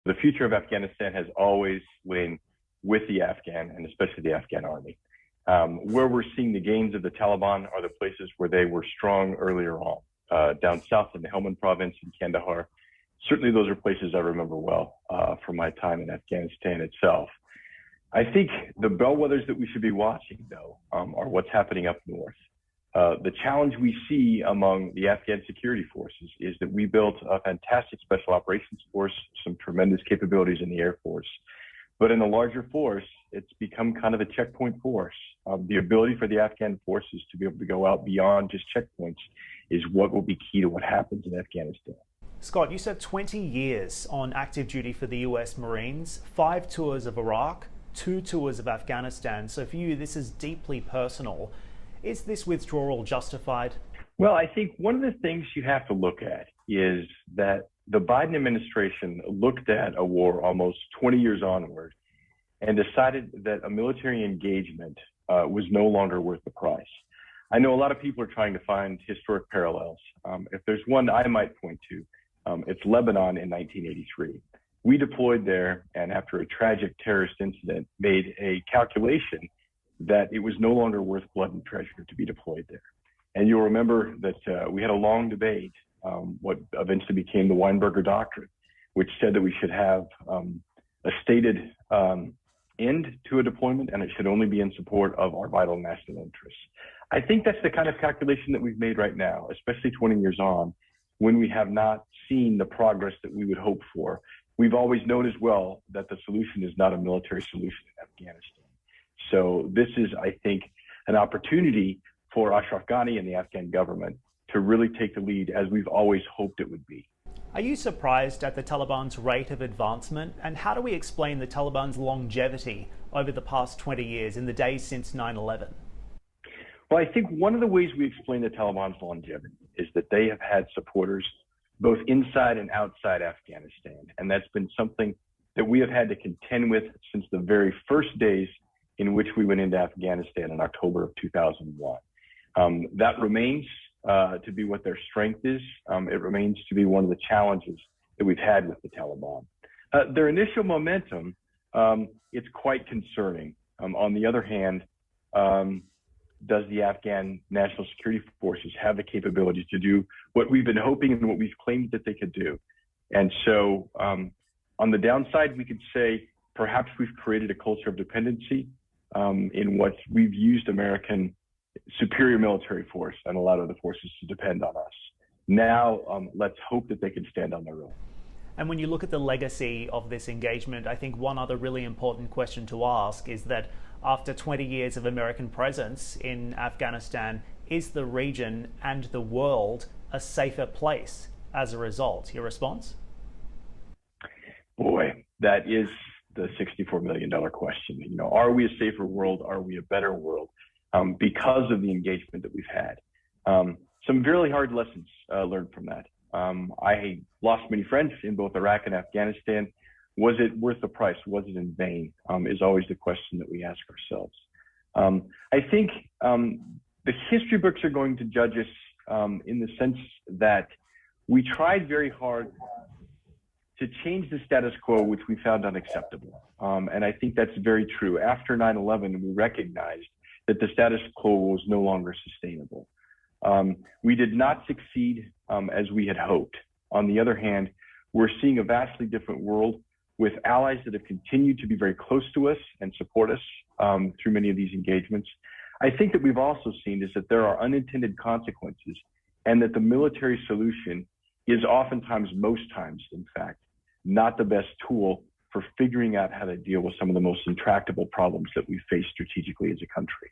The future of Afghanistan has always lain with the Afghan and especially the Afghan army. Where we're seeing the gains of the Taliban are the places where they were strong earlier on, down south in the Helmand province in Kandahar. Certainly those are places I remember well from my time in Afghanistan itself. I think the bellwethers that we should be watching, though, are what's happening up north. The challenge we see among the Afghan security forces is that we built a fantastic special operations force, some tremendous capabilities in the Air Force. But in the larger force, it's become kind of a checkpoint force. The ability for the Afghan forces to be able to go out beyond just checkpoints is what will be key to what happens in Afghanistan. Scott, you said 20 years on active duty for the US Marines, 5 tours of Iraq, 2 tours of Afghanistan. So for you, this is deeply personal. Is this withdrawal justified? Well, I think one of the things you have to look at is that the Biden administration looked at a war almost 20 years onward and decided that a military engagement was no longer worth the price. I know a lot of people are trying to find historic parallels. If there's one I might point to, it's Lebanon in 1983. We deployed there, and after a tragic terrorist incident, made a calculation that it was no longer worth blood and treasure to be deployed there. And you'll remember that we had a long debate, what eventually became the Weinberger Doctrine, which said that we should have a stated end to a deployment, and it should only be in support of our vital national interests. I think that's the kind of calculation that we've made right now, especially 20 years on, when we have not seen the progress that we would hope for. We've always known as well that the solution is not a military solution in Afghanistan. So this is, I think, an opportunity for Ashraf Ghani and the Afghan government to really take the lead, as we've always hoped it would be. Are you surprised at the Taliban's rate of advancement? And how do we explain the Taliban's longevity over the past 20 years, in the days since 9/11? Well, I think one of the ways we explain the Taliban's longevity is that they have had supporters both inside and outside Afghanistan. And that's been something that we have had to contend with since the very first days in which we went into Afghanistan in October of 2001. That remains to be what their strength is. It remains to be one of the challenges that we've had with the Taliban. Their initial momentum, it's quite concerning. On the other hand, does the Afghan National Security Forces have the capabilities to do what we've been hoping and what we've claimed that they could do? And so on the downside, we could say perhaps we've created a culture of dependency in what we've used American superior military force and allowed other forces to depend on us. Now, let's hope that they can stand on their own. And when you look at the legacy of this engagement, I think one other really important question to ask is that after 20 years of American presence in Afghanistan, is the region and the world a safer place as a result? Your response? Boy, that is the $64 million question. You know, are we a safer world? Are we a better world? Because of the engagement that we've had. Some really hard lessons learned from that. I lost many friends in both Iraq and Afghanistan. Was it worth the price? Was it in vain? Is always the question that we ask ourselves. I think the history books are going to judge us in the sense that we tried very hard to change the status quo, which we found unacceptable. And I think that's very true. After 9/11, we recognized that the status quo was no longer sustainable. We did not succeed as we had hoped. On the other hand, we're seeing a vastly different world with allies that have continued to be very close to us and support us through many of these engagements. I think that we've also seen is that there are unintended consequences, and that the military solution is oftentimes, most times, in fact, not the best tool for figuring out how to deal with some of the most intractable problems that we face strategically as a country.